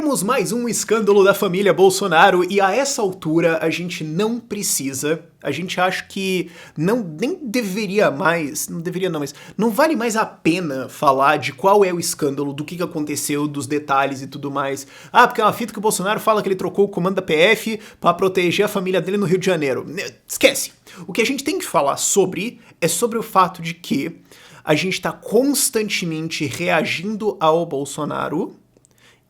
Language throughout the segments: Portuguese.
Temos mais um escândalo da família Bolsonaro e a essa altura a gente não precisa, a gente acha que nem deveria mais, não deveria não, mas não vale mais a pena falar de qual é o escândalo, do que aconteceu, dos detalhes e tudo mais. Ah, porque é uma fita que o Bolsonaro fala que ele trocou o comando da PF pra proteger a família dele no Rio de Janeiro. Esquece. O que a gente tem que falar é sobre o fato de que a gente tá constantemente reagindo ao Bolsonaro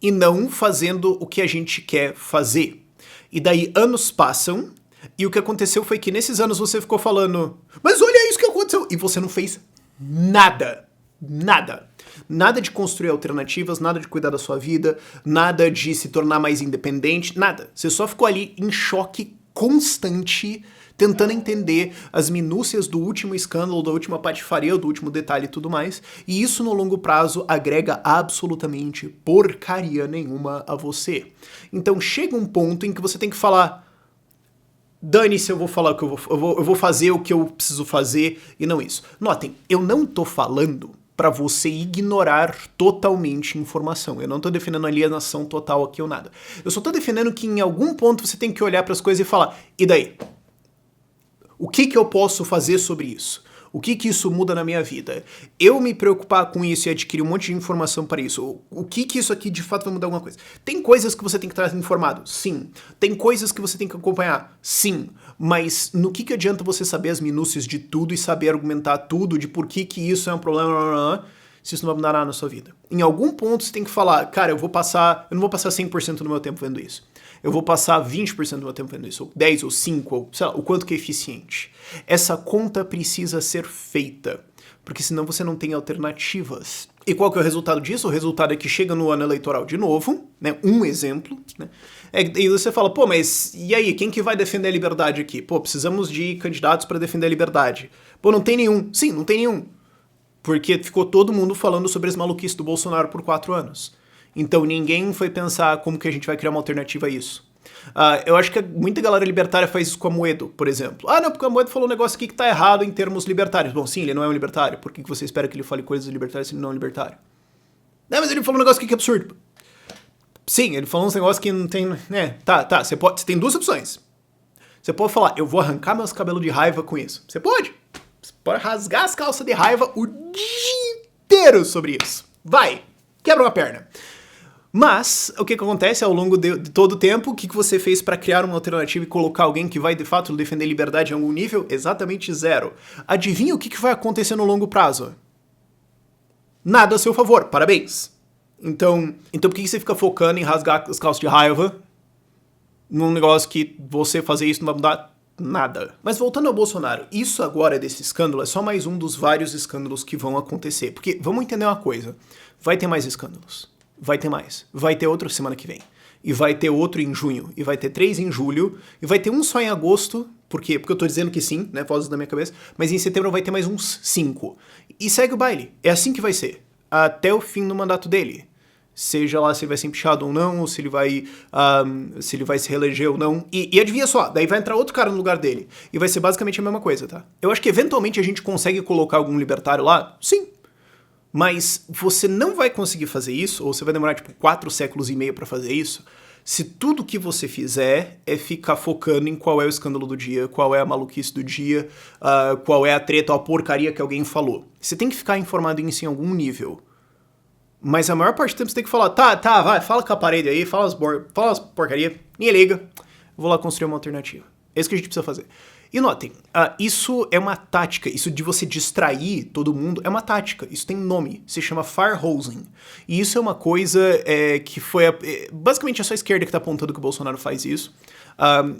e não fazendo o que a gente quer fazer. E daí anos passam, e o que aconteceu foi que nesses anos você ficou falando, mas olha isso que aconteceu, e você não fez nada. Nada. Nada de construir alternativas, nada de cuidar da sua vida, nada de se tornar mais independente, nada. Você só ficou ali em choque constante, tentando entender as minúcias do último escândalo, da última patifaria, do último detalhe e tudo mais, e isso no longo prazo agrega absolutamente porcaria nenhuma a você. Então chega um ponto em que você tem que falar, dane-se, eu vou falar o que eu vou fazer o que eu preciso fazer e não isso. Notem, eu não tô falando pra você ignorar totalmente informação. Eu não tô defendendo alienação total aqui ou nada. Eu só tô defendendo que em algum ponto você tem que olhar pras coisas e falar, e daí? O que eu posso fazer sobre isso? O que isso muda na minha vida? Eu me preocupar com isso e adquirir um monte de informação para isso, o que isso aqui de fato vai mudar alguma coisa? Tem coisas que você tem que estar informado? Sim. Tem coisas que você tem que acompanhar? Sim. Mas no que adianta você saber as minúcias de tudo e saber argumentar tudo de por que isso é um problema, se isso não vai mudar nada na sua vida? Em algum ponto você tem que falar, cara, eu não vou passar 100% do meu tempo vendo isso. Eu vou passar 20% do meu tempo vendo isso, ou 10, ou 5, ou sei lá, o quanto que é eficiente. Essa conta precisa ser feita, porque senão você não tem alternativas. E qual que é o resultado disso? O resultado é que chega no ano eleitoral de novo, né, um exemplo, né, e você fala, pô, mas e aí, quem que vai defender a liberdade aqui? Pô, precisamos de candidatos para defender a liberdade. Pô, não tem nenhum. Sim, não tem nenhum. Porque ficou todo mundo falando sobre as maluquices do Bolsonaro por 4 anos. Então ninguém foi pensar como que a gente vai criar uma alternativa a isso. Eu acho que muita galera libertária faz isso com a Amoedo, por exemplo. Ah, não, porque a Amoedo falou um negócio aqui que tá errado em termos libertários. Bom, sim, ele não é um libertário. Por que você espera que ele fale coisas libertárias se ele não é um libertário? Não, mas ele falou um negócio aqui que é absurdo. Sim, ele falou uns negócios que não tem... Você tem duas opções. Você pode falar, eu vou arrancar meus cabelos de raiva com isso. Você pode. Você pode rasgar as calças de raiva o dia inteiro sobre isso. Vai, quebra uma perna. Mas, o que acontece ao longo de todo o tempo, o que você fez para criar uma alternativa e colocar alguém que vai, de fato, defender liberdade em algum nível? Exatamente zero. Adivinha o que vai acontecer no longo prazo? Nada a seu favor, parabéns. Então por que você fica focando em rasgar as calças de raiva num negócio que você fazer isso não vai mudar nada? Mas voltando ao Bolsonaro, isso agora desse escândalo é só mais um dos vários escândalos que vão acontecer. Porque, vamos entender uma coisa, vai ter mais escândalos. Vai ter mais. Vai ter outro semana que vem. E vai ter outro em junho. E vai ter 3 em julho. E vai ter um só em agosto. Por quê? Porque eu tô dizendo que sim, né? Vozes da minha cabeça. Mas em setembro vai ter mais uns 5. E segue o baile. É assim que vai ser. Até o fim do mandato dele. Seja lá se ele vai ser empichado ou não, ou se ele vai se reeleger ou não. E adivinha só, daí vai entrar outro cara no lugar dele. E vai ser basicamente a mesma coisa, tá? Eu acho que eventualmente a gente consegue colocar algum libertário lá. Sim. Mas você não vai conseguir fazer isso, ou você vai demorar tipo 4 séculos e meio pra fazer isso, se tudo que você fizer é ficar focando em qual é o escândalo do dia, qual é a maluquice do dia, qual é a treta ou a porcaria que alguém falou. Você tem que ficar informado nisso em algum nível. Mas a maior parte do tempo você tem que falar, vai, fala com a parede aí, fala as porcaria, ninguém liga, vou lá construir uma alternativa. É isso que a gente precisa fazer. E notem, isso é uma tática, isso de você distrair todo mundo é uma tática, isso tem nome, se chama firehosing. E isso é uma coisa que foi... basicamente é só a esquerda que tá apontando que o Bolsonaro faz isso.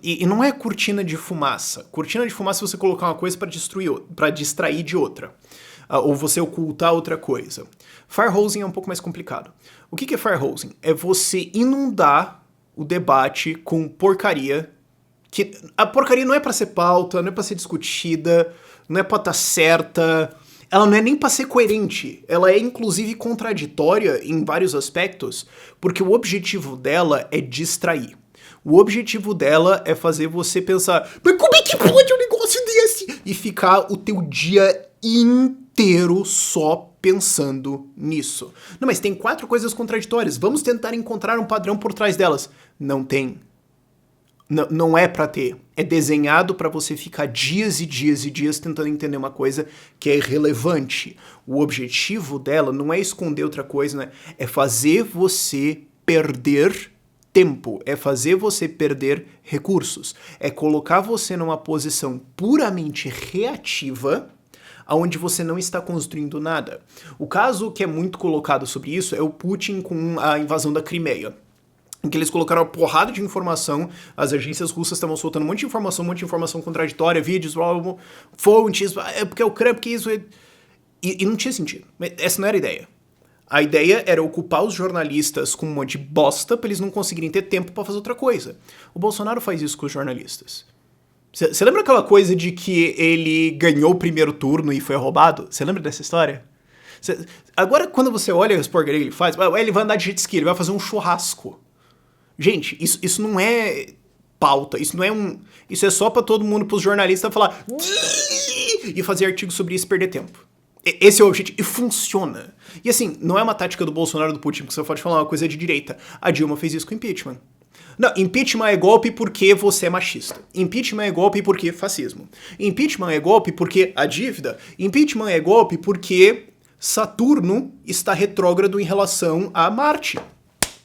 E não é cortina de fumaça. Cortina de fumaça é você colocar uma coisa para distrair de outra. Ou você ocultar outra coisa. Firehosing é um pouco mais complicado. O que é firehosing? É você inundar o debate com porcaria. Que a porcaria não é pra ser pauta, não é pra ser discutida, não é pra estar certa, ela não é nem pra ser coerente, ela é inclusive contraditória em vários aspectos, porque o objetivo dela é distrair. O objetivo dela é fazer você pensar, mas como é que pode um negócio desse? E ficar o teu dia inteiro só pensando nisso. Não, mas tem 4 coisas contraditórias. Vamos tentar encontrar um padrão por trás delas. Não tem. Não é pra ter. É desenhado pra você ficar dias e dias e dias tentando entender uma coisa que é irrelevante. O objetivo dela não é esconder outra coisa, né? É fazer você perder tempo. É fazer você perder recursos. É colocar você numa posição puramente reativa, onde você não está construindo nada. O caso que é muito colocado sobre isso é o Putin com a invasão da Crimeia, em que eles colocaram uma porrada de informação, as agências russas estavam soltando um monte de informação contraditória, vídeos, fontes, é porque é Ucrânia, porque isso... E não tinha sentido. Essa não era a ideia. A ideia era ocupar os jornalistas com um monte de bosta pra eles não conseguirem ter tempo pra fazer outra coisa. O Bolsonaro faz isso com os jornalistas. Você lembra aquela coisa de que ele ganhou o primeiro turno e foi roubado? Você lembra dessa história? Agora, quando você olha as porcarias que ele faz, ele vai andar de jet ski, ele vai fazer um churrasco. Gente, isso não é pauta, isso é só pra todo mundo, pros jornalistas falar e fazer artigos sobre isso e perder tempo. Esse é o objetivo, e funciona. E assim, não é uma tática do Bolsonaro ou do Putin, porque você pode falar uma coisa de direita. A Dilma fez isso com impeachment. Não, impeachment é golpe porque você é machista. Impeachment é golpe porque é fascismo. Impeachment é golpe porque a dívida. Impeachment é golpe porque Saturno está retrógrado em relação a Marte.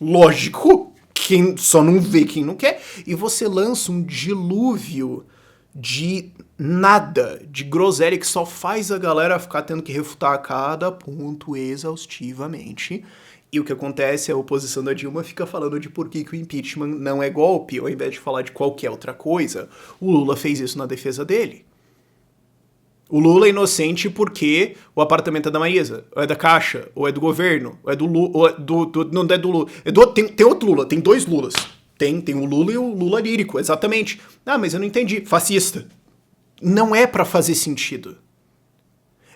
Lógico. Quem só não vê quem não quer, e você lança um dilúvio de nada, de groselha, que só faz a galera ficar tendo que refutar cada ponto exaustivamente. E o que acontece é a oposição da Dilma fica falando de por que o impeachment não é golpe, ao invés de falar de qualquer outra coisa. O Lula fez isso na defesa dele. O Lula é inocente porque o apartamento é da Marisa, ou é da Caixa, ou é do governo, ou é do Lula, ou é não é do Lula. Tem outro Lula, tem 2 Lulas. Tem o Lula e o Lula lírico, exatamente. Ah, mas eu não entendi. Fascista. Não é pra fazer sentido.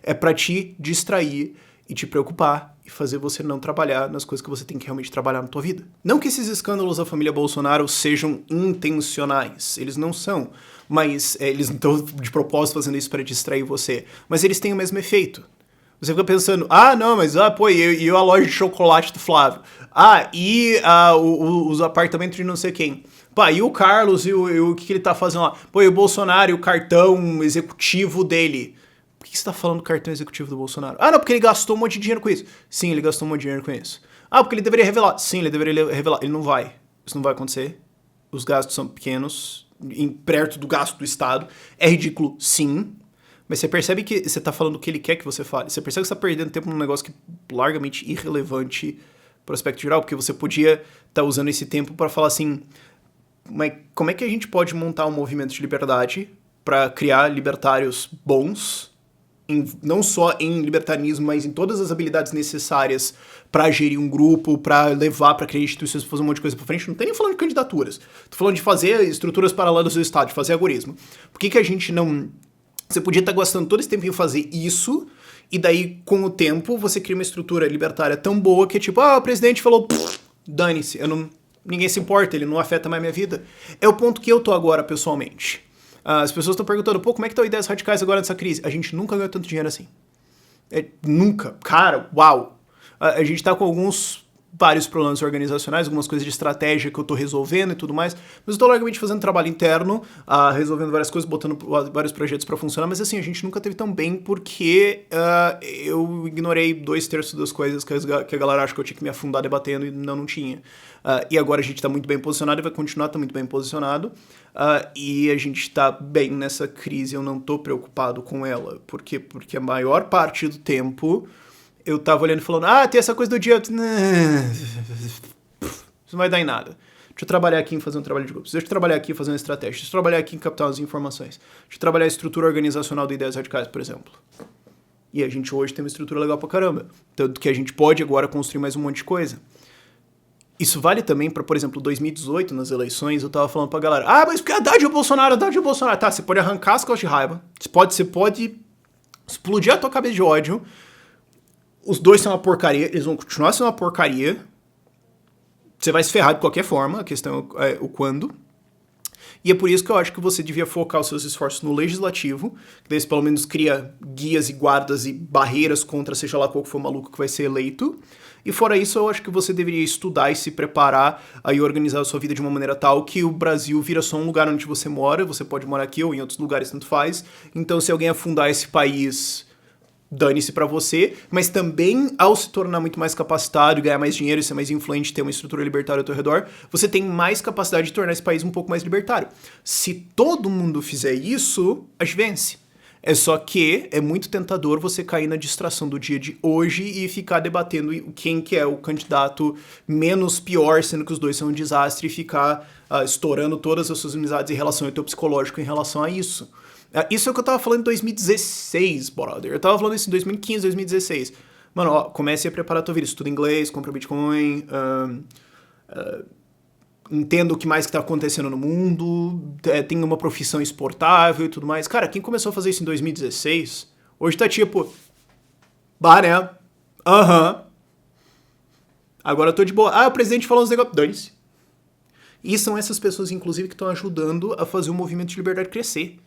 É pra te distrair e te preocupar e fazer você não trabalhar nas coisas que você tem que realmente trabalhar na tua vida. Não que esses escândalos da família Bolsonaro sejam intencionais, eles não são, mas eles não estão de propósito fazendo isso para distrair você, mas eles têm o mesmo efeito. Você fica pensando, não, mas pô, e a loja de chocolate do Flávio? Os apartamentos de não sei quem? Pá, e o Carlos, e o que ele tá fazendo lá? Pô, e o Bolsonaro, e o cartão executivo dele? Por que você tá falando do cartão executivo do Bolsonaro? Não, porque ele gastou um monte de dinheiro com isso. Sim, ele gastou um monte de dinheiro com isso. Porque ele deveria revelar. Sim, ele deveria revelar. Ele não vai. Isso não vai acontecer. Os gastos são pequenos, perto do gasto do Estado. É ridículo, sim. Mas você percebe que você tá falando o que ele quer que você fale. Você percebe que você tá perdendo tempo num negócio que é largamente irrelevante pro aspecto geral, porque você podia estar usando esse tempo para falar assim, mas como é que a gente pode montar um movimento de liberdade para criar libertários bons, não só em libertarianismo, mas em todas as habilidades necessárias para gerir um grupo, para levar para criar instituições, pra fazer um monte de coisa pra frente. Não tô nem falando de candidaturas. Tô falando de fazer estruturas paralelas do Estado, de fazer algoritmo. Por que a gente não... Você podia estar gastando todo esse tempo em fazer isso, e daí, com o tempo, você cria uma estrutura libertária tão boa que é tipo, o presidente falou, dane-se, ninguém se importa, ele não afeta mais minha vida. É o ponto que eu tô agora, pessoalmente. As pessoas estão perguntando, como é que estão ideias radicais agora nessa crise? A gente nunca ganhou tanto dinheiro assim. Nunca. Cara, uau. A gente tá com vários problemas organizacionais, algumas coisas de estratégia que eu tô resolvendo e tudo mais, mas eu tô largamente fazendo trabalho interno, resolvendo várias coisas, botando vários projetos pra funcionar, mas assim, a gente nunca teve tão bem porque eu ignorei 2/3 das coisas que a galera acha que eu tinha que me afundar debatendo e não tinha. E agora a gente tá muito bem posicionado e vai continuar a tá muito bem posicionado, e a gente tá bem nessa crise, eu não tô preocupado com ela. Por quê? Porque a maior parte do tempo eu tava olhando e falando, tem essa coisa do dia... Isso não vai dar em nada. Deixa eu trabalhar aqui em fazer um trabalho de grupos. Deixa eu trabalhar aqui em fazer uma estratégia. Deixa eu trabalhar aqui em captar as informações. Deixa eu trabalhar a estrutura organizacional de ideias radicais, por exemplo. E a gente hoje tem uma estrutura legal pra caramba. Tanto que a gente pode agora construir mais um monte de coisa. Isso vale também pra, por exemplo, 2018, nas eleições, eu tava falando pra galera, mas porque Haddad ou Bolsonaro, Haddad ou Bolsonaro. Tá, você pode arrancar as calças de raiva. Você pode explodir a tua cabeça de ódio. Os dois são uma porcaria, eles vão continuar sendo uma porcaria. Você vai se ferrar de qualquer forma, a questão é o quando. E é por isso que eu acho que você devia focar os seus esforços no legislativo, que daí você pelo menos cria guias e guardas e barreiras contra seja lá qual for o maluco que vai ser eleito. E fora isso, eu acho que você deveria estudar e se preparar e organizar a sua vida de uma maneira tal que o Brasil vira só um lugar onde você mora, você pode morar aqui ou em outros lugares, tanto faz. Então, se alguém afundar esse país, dane-se pra você, mas também, ao se tornar muito mais capacitado, ganhar mais dinheiro, ser mais influente, ter uma estrutura libertária ao teu redor, você tem mais capacidade de tornar esse país um pouco mais libertário. Se todo mundo fizer isso, a gente vence. É só que é muito tentador você cair na distração do dia de hoje e ficar debatendo quem que é o candidato menos pior, sendo que os dois são um desastre, e ficar estourando todas as suas amizades em relação ao teu psicológico em relação a isso. Isso é o que eu tava falando em 2016, brother. Eu tava falando isso em 2015, 2016. Mano, ó, comece a preparar a tua vida. Estuda inglês, compra Bitcoin, entenda o que mais que tá acontecendo no mundo, tenha uma profissão exportável e tudo mais. Cara, quem começou a fazer isso em 2016, hoje tá tipo, bah, né? Aham. Agora eu tô de boa. Ah, o presidente falou uns negócios. Dane-se. E são essas pessoas, inclusive, que estão ajudando a fazer o movimento de liberdade crescer.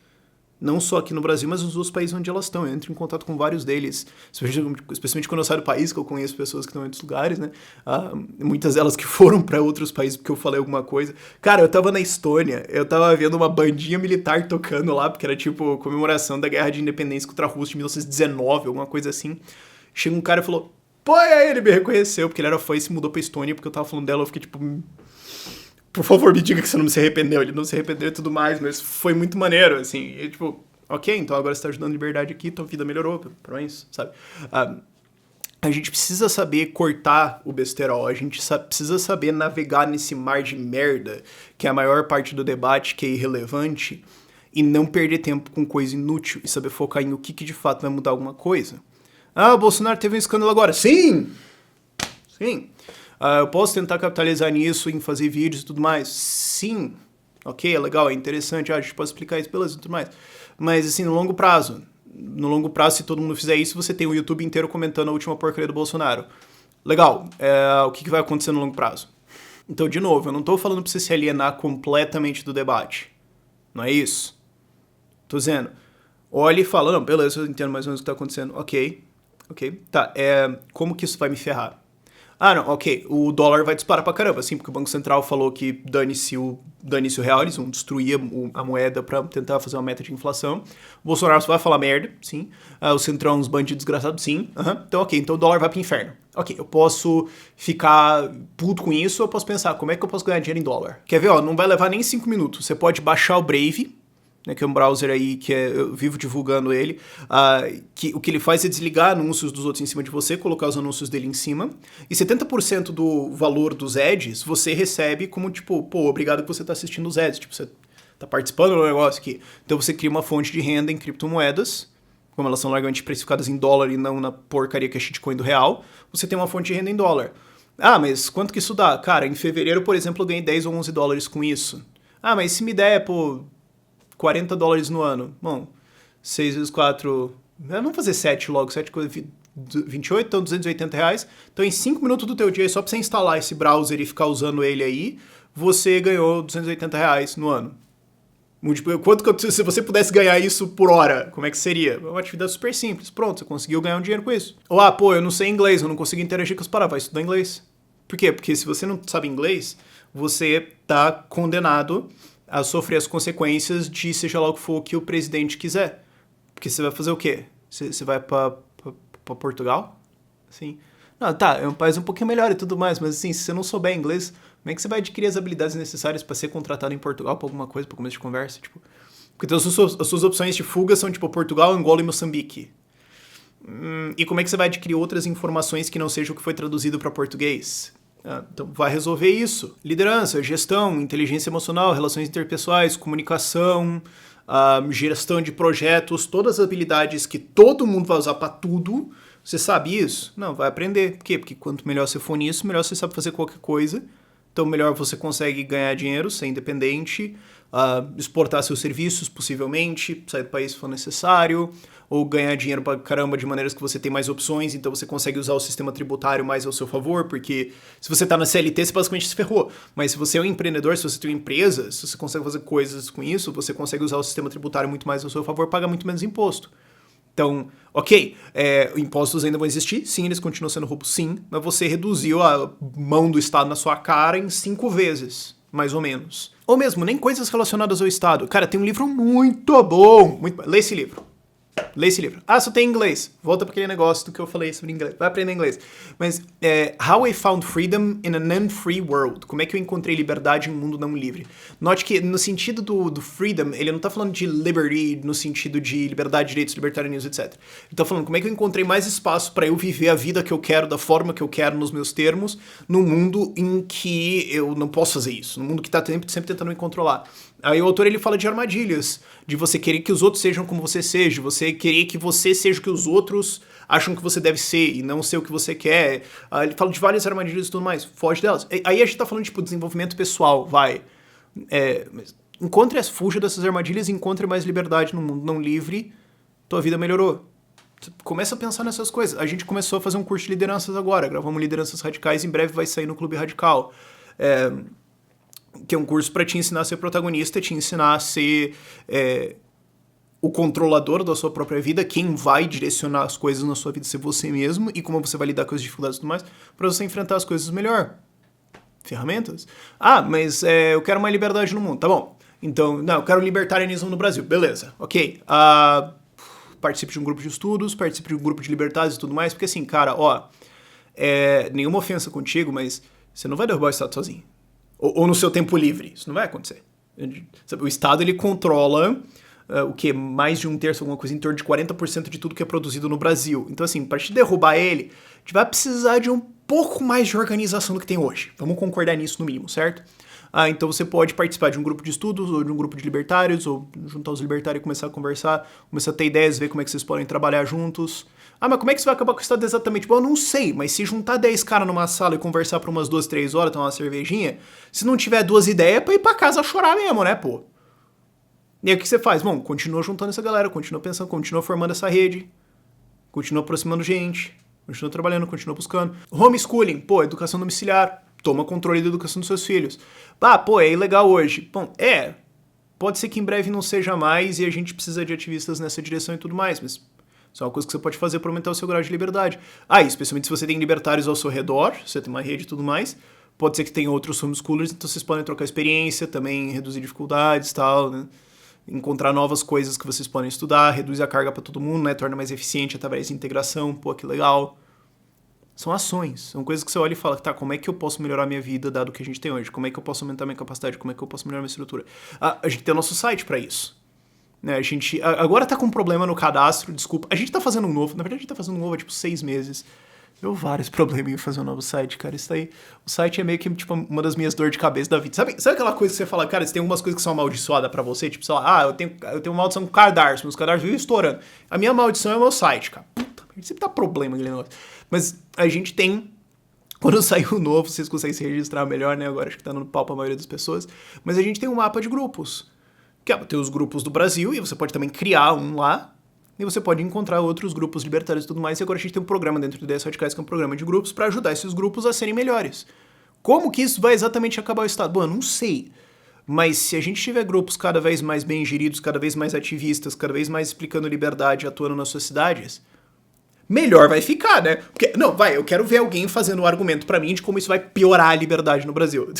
Não só aqui no Brasil, mas nos outros países onde elas estão. Eu entro em contato com vários deles, especialmente quando eu saio do país, que eu conheço pessoas que estão em outros lugares, né? Muitas delas que foram para outros países porque eu falei alguma coisa. Cara, eu tava na Estônia, eu tava vendo uma bandinha militar tocando lá, porque era tipo comemoração da Guerra de Independência contra a Rússia de 1919, alguma coisa assim. Chega um cara e falou, pô, e aí ele me reconheceu, porque ele era fã e se mudou pra Estônia, porque eu tava falando dela, eu fiquei tipo... Por favor, me diga que você não se arrependeu. Ele não se arrependeu e tudo mais, mas foi muito maneiro, assim. E, tipo, ok, então agora você tá ajudando a liberdade aqui, tua vida melhorou, pra isso, sabe? A gente precisa saber cortar o besterol, a gente precisa saber navegar nesse mar de merda, que é a maior parte do debate, que é irrelevante, e não perder tempo com coisa inútil, e saber focar em o que de fato vai mudar alguma coisa. Ah, o Bolsonaro teve um escândalo agora. Sim! Sim. Eu posso tentar capitalizar nisso em fazer vídeos e tudo mais? Sim. Ok, é legal, é interessante, a gente pode explicar isso, beleza e tudo mais. Mas, assim, no longo prazo, se todo mundo fizer isso, você tem o YouTube inteiro comentando a última porcaria do Bolsonaro. Legal, o que vai acontecer no longo prazo? Então, de novo, eu não tô falando pra você se alienar completamente do debate. Não é isso. Tô dizendo, olha e fala, não, beleza, eu entendo mais ou menos o que tá acontecendo. Ok, tá, como que isso vai me ferrar? Ah, não, ok, o dólar vai disparar pra caramba, assim, porque o Banco Central falou que dane-se o real, eles vão destruir a moeda pra tentar fazer uma meta de inflação. O Bolsonaro só vai falar merda, sim. O Centrão, uns bandidos desgraçados, sim. Então, ok, então o dólar vai pro inferno. Ok, eu posso ficar puto com isso, ou eu posso pensar, como é que eu posso ganhar dinheiro em dólar? Quer ver, ó, não vai levar nem 5 minutos. Você pode baixar o Brave, né, que é um browser aí que eu vivo divulgando ele, que o que ele faz é desligar anúncios dos outros em cima de você, colocar os anúncios dele em cima, e 70% do valor dos ads você recebe como, tipo, pô, obrigado que você tá assistindo os ads, tipo, você tá participando do negócio aqui. Então você cria uma fonte de renda em criptomoedas, como elas são largamente precificadas em dólar e não na porcaria que é shitcoin do real, você tem uma fonte de renda em dólar. Ah, mas quanto que isso dá? Cara, em fevereiro, por exemplo, eu ganhei 10 ou 11 dólares com isso. Ah, mas se me der, pô... $40 no ano. Bom, 6 vezes 4... Vamos fazer 7 logo. 7 coisas... 28, então R$280. Então, em 5 minutos do teu dia, só pra você instalar esse browser e ficar usando ele aí, você ganhou R$280 no ano. Quanto se você pudesse ganhar isso por hora, como é que seria? É uma atividade super simples. Pronto, você conseguiu ganhar um dinheiro com isso. Ou, pô, eu não sei inglês, eu não consigo interagir com os parágrafos. Vai estudar inglês. Por quê? Porque se você não sabe inglês, você tá condenado a sofrer as consequências de seja lá o que for que o presidente quiser. Porque você vai fazer o quê? Você vai pra Portugal? Assim. Não, tá, é um país um pouquinho melhor e tudo mais, mas assim, se você não souber inglês, como é que você vai adquirir as habilidades necessárias para ser contratado em Portugal pra alguma coisa, pra começo de conversa? Tipo, porque então, as suas opções de fuga são tipo Portugal, Angola e Moçambique. E como é que você vai adquirir outras informações que não sejam o que foi traduzido para português? Então vai resolver isso. Liderança, gestão, inteligência emocional, relações interpessoais, comunicação, gestão de projetos, todas as habilidades que todo mundo vai usar para tudo. Você sabe isso? Não, vai aprender. Por quê? Porque quanto melhor você for nisso, melhor você sabe fazer qualquer coisa Então, melhor você consegue ganhar dinheiro, ser independente, exportar seus serviços, possivelmente, sair do país se for necessário, ou ganhar dinheiro pra caramba de maneiras que você tem mais opções, então você consegue usar o sistema tributário mais ao seu favor, porque se você tá na CLT, você basicamente se ferrou. Mas se você é um empreendedor, se você tem uma empresa, se você consegue fazer coisas com isso, você consegue usar o sistema tributário muito mais ao seu favor, pagar muito menos imposto. Então, ok, impostos ainda vão existir, sim, eles continuam sendo roubos, sim, mas você reduziu a mão do Estado na sua cara em 5 vezes, mais ou menos. Ou mesmo, nem coisas relacionadas ao Estado. Cara, tem um livro muito bom, lê esse livro. Lê esse livro. Ah, só tem inglês. Volta para aquele negócio do que eu falei sobre inglês. Vai aprender inglês. Mas, How I Found Freedom in an Unfree World. Como é que eu encontrei liberdade em um mundo não livre. Note que, no sentido do freedom, ele não tá falando de liberty no sentido de liberdade, direitos, libertarianismo, etc. Ele tá falando como é que eu encontrei mais espaço para eu viver a vida que eu quero, da forma que eu quero, nos meus termos, num mundo em que eu não posso fazer isso. Num mundo que tá sempre tentando me controlar. Aí o autor ele fala de armadilhas, de você querer que os outros sejam como você seja, você querer que você seja o que os outros acham que você deve ser e não ser o que você quer. Ele fala de várias armadilhas e tudo mais, foge delas. Aí a gente tá falando, tipo, desenvolvimento pessoal, vai. Fuja dessas armadilhas e encontre mais liberdade no mundo não livre, tua vida melhorou. Começa a pensar nessas coisas. A gente começou a fazer um curso de lideranças agora, gravamos lideranças radicais, em breve vai sair no Clube Radical. Que é um curso para te ensinar a ser protagonista, te ensinar a ser o controlador da sua própria vida, quem vai direcionar as coisas na sua vida ser você mesmo e como você vai lidar com as dificuldades e tudo mais, para você enfrentar as coisas melhor. Ferramentas? Mas eu quero mais liberdade no mundo, tá bom. Então, não, eu quero libertarianismo no Brasil, beleza, ok. Participe de um grupo de estudos, participe de um grupo de libertários e tudo mais, porque assim, cara, nenhuma ofensa contigo, mas você não vai derrubar o Estado sozinho. Ou no seu tempo livre. Isso não vai acontecer. O Estado, ele controla mais de 1/3, alguma coisa, em torno de 40% de tudo que é produzido no Brasil. Então, assim, para te derrubar ele, a gente vai precisar de um pouco mais de organização do que tem hoje. Vamos concordar nisso no mínimo, certo? Então você pode participar de um grupo de estudos, ou de um grupo de libertários, ou juntar os libertários e começar a conversar, começar a ter ideias, ver como é que vocês podem trabalhar juntos. Mas como é que você vai acabar com o Estado exatamente? Bom, eu não sei, mas se juntar 10 caras numa sala e conversar por umas 2, 3 horas, tomar uma cervejinha, se não tiver 2 ideias, é pra ir pra casa chorar mesmo, né, pô? E aí o que você faz? Bom, continua juntando essa galera, continua pensando, continua formando essa rede, continua aproximando gente, continua trabalhando, continua buscando. Homeschooling, educação domiciliar, toma controle da educação dos seus filhos. É ilegal hoje. Bom, pode ser que em breve não seja mais e a gente precisa de ativistas nessa direção e tudo mais, mas isso é uma coisa que você pode fazer para aumentar o seu grau de liberdade. Especialmente se você tem libertários ao seu redor, você tem uma rede e tudo mais, pode ser que tenha outros homeschoolers, então vocês podem trocar experiência, também reduzir dificuldades e tal, né? Encontrar novas coisas que vocês podem estudar, reduz a carga para todo mundo, né? Torna mais eficiente através de integração, que legal. São ações, são coisas que você olha e fala, tá, como é que eu posso melhorar a minha vida dado o que a gente tem hoje? Como é que eu posso aumentar a minha capacidade? Como é que eu posso melhorar a minha estrutura? A gente tem o nosso site para isso. Né, a gente agora tá com um problema no cadastro, desculpa. A gente tá fazendo um novo, na verdade a gente tá fazendo um novo há, 6 meses. Deu vários problemas em fazer um novo site, cara. Isso aí, o site é meio que, uma das minhas dores de cabeça da vida. Sabe aquela coisa que você fala, cara, você tem algumas coisas que são amaldiçoadas pra você? Tipo, sei lá, eu tenho uma maldição com cadarço, meus cadarços vivem estourando. A minha maldição é o meu site, cara. Puta, sempre dá problema aquele negócio. Mas a gente tem... Quando sair o novo, vocês conseguem se registrar melhor, né? Agora acho que tá no pau pra maioria das pessoas. Mas a gente tem um mapa de grupos. Que tem os grupos do Brasil, e você pode também criar um lá, e você pode encontrar outros grupos libertários e tudo mais, e agora a gente tem um programa dentro do Ideias Radicais, que é um programa de grupos, para ajudar esses grupos a serem melhores. Como que isso vai exatamente acabar o Estado? Bom, eu não sei, mas se a gente tiver grupos cada vez mais bem geridos, cada vez mais ativistas, cada vez mais explicando liberdade, atuando nas suas cidades, melhor vai ficar, né? Porque, eu quero ver alguém fazendo um argumento para mim de como isso vai piorar a liberdade no Brasil.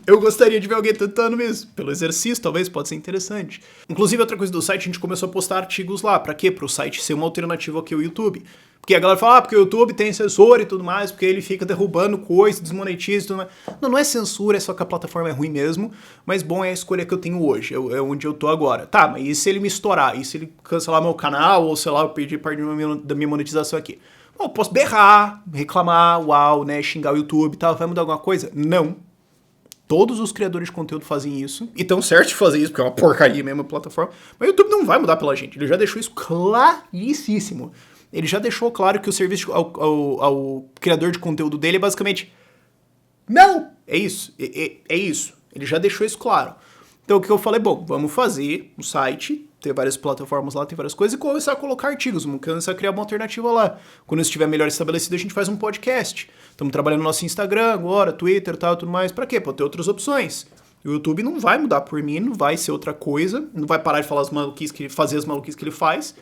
Eu gostaria de ver alguém tentando mesmo. Pelo exercício, talvez, pode ser interessante. Inclusive, outra coisa do site, a gente começou a postar artigos lá. Pra quê? Pro site ser uma alternativa aqui ao YouTube. Porque a galera fala, porque o YouTube tem censura e tudo mais, porque ele fica derrubando coisas, desmonetiza e tudo mais. Não é censura, é só que a plataforma é ruim mesmo, mas bom, é a escolha que eu tenho hoje, é onde eu tô agora. Tá, mas e se ele me estourar? E se ele cancelar meu canal, ou sei lá, eu perder parte da minha monetização aqui? Bom, eu posso berrar, reclamar, né, xingar o YouTube e tal, vai mudar alguma coisa? Não. Todos os criadores de conteúdo fazem isso, e estão certos de fazer isso, porque é uma porcaria mesmo a plataforma, mas o YouTube não vai mudar pela gente, ele já deixou isso claríssimo. Ele já deixou claro que o serviço ao criador de conteúdo dele é basicamente Não! É isso. É isso. Ele já deixou isso claro. Então o que eu falei, bom, vamos fazer um site, tem várias plataformas lá, tem várias coisas, e começar a colocar artigos, vamos começar a criar uma alternativa lá. Quando isso estiver melhor estabelecido, a gente faz um podcast. Estamos trabalhando no nosso Instagram agora, Twitter e tal, tudo mais. Pra quê? Pra ter outras opções. O YouTube não vai mudar por mim, não vai ser outra coisa, não vai parar de falar fazer as maluquices que ele faz.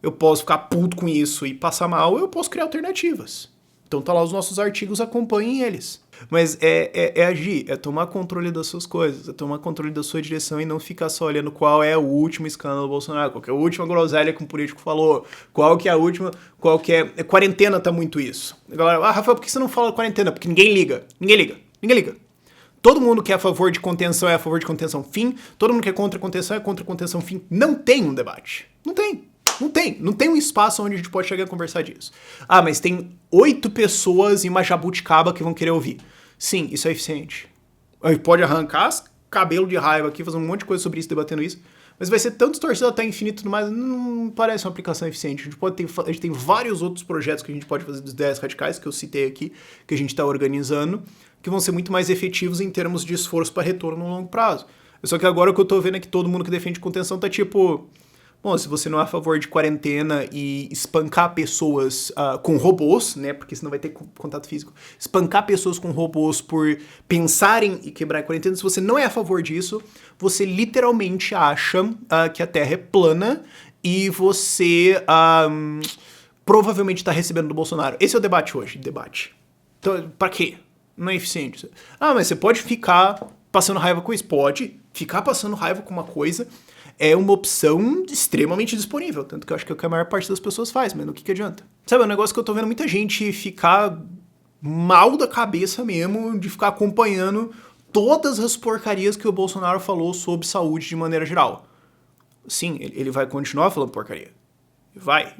Eu posso ficar puto com isso e passar mal, eu posso criar alternativas. Então tá lá os nossos artigos, acompanhem eles. Mas é agir, é tomar controle das suas coisas, é tomar controle da sua direção e não ficar só olhando qual é o último escândalo do Bolsonaro, qual que é a última groselha que um político falou, qual que é a última, qual que é... Quarentena tá muito isso. A galera, Rafael, por que você não fala quarentena? Porque ninguém liga. Todo mundo que é a favor de contenção é a favor de contenção fim, todo mundo que é contra contenção é contra contenção fim. Não tem um debate. Não tem um espaço onde a gente pode chegar a conversar disso. Ah, mas tem 8 pessoas em uma jabuticaba que vão querer ouvir. Sim, isso é eficiente. A gente pode arrancar cabelo de raiva aqui, fazer um monte de coisa sobre isso, debatendo isso, mas vai ser tão distorcido até infinito e tudo mais, não parece uma aplicação eficiente. A gente tem vários outros projetos que a gente pode fazer dos 10 radicais, que eu citei aqui, que a gente está organizando, que vão ser muito mais efetivos em termos de esforço para retorno no longo prazo. Só que agora o que eu tô vendo é que todo mundo que defende contenção tá tipo... Bom, se você não é a favor de quarentena e espancar pessoas com robôs, né? Porque senão vai ter contato físico. Espancar pessoas com robôs por pensarem e quebrar a quarentena. Se você não é a favor disso, você literalmente acha que a Terra é plana e você provavelmente está recebendo do Bolsonaro. Esse é o debate hoje. Então, pra quê? Não é eficiente. Ah, mas você pode ficar passando raiva com isso? Pode. Ficar passando raiva com uma coisa... é uma opção extremamente disponível, tanto que eu acho que é o que a maior parte das pessoas faz, mas no que adianta? Sabe, é um negócio que eu tô vendo muita gente ficar mal da cabeça mesmo, de ficar acompanhando todas as porcarias que o Bolsonaro falou sobre saúde de maneira geral. Sim, ele vai continuar falando porcaria.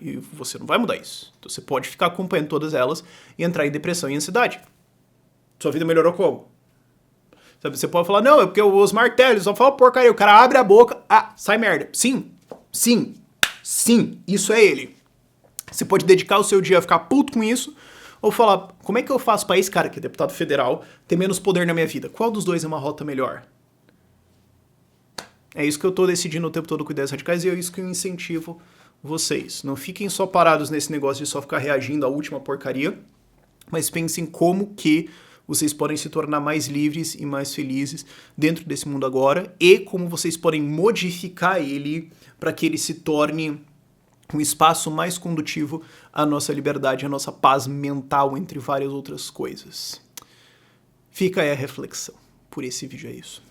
E você não vai mudar isso. Então você pode ficar acompanhando todas elas e entrar em depressão e ansiedade. Sua vida melhorou como? Sabe, você pode falar, não, é porque o Osmar Telles só fala porcaria, o cara abre a boca, sai merda. Sim, isso é ele. Você pode dedicar o seu dia a ficar puto com isso, ou falar, como é que eu faço pra esse cara, que é deputado federal, ter menos poder na minha vida? Qual dos dois é uma rota melhor? É isso que eu tô decidindo o tempo todo com ideias radicais e é isso que eu incentivo vocês. Não fiquem só parados nesse negócio de só ficar reagindo à última porcaria, mas pensem como que vocês podem se tornar mais livres e mais felizes dentro desse mundo agora e como vocês podem modificar ele para que ele se torne um espaço mais condutivo à nossa liberdade, à nossa paz mental, entre várias outras coisas. Fica aí a reflexão. Por esse vídeo é isso.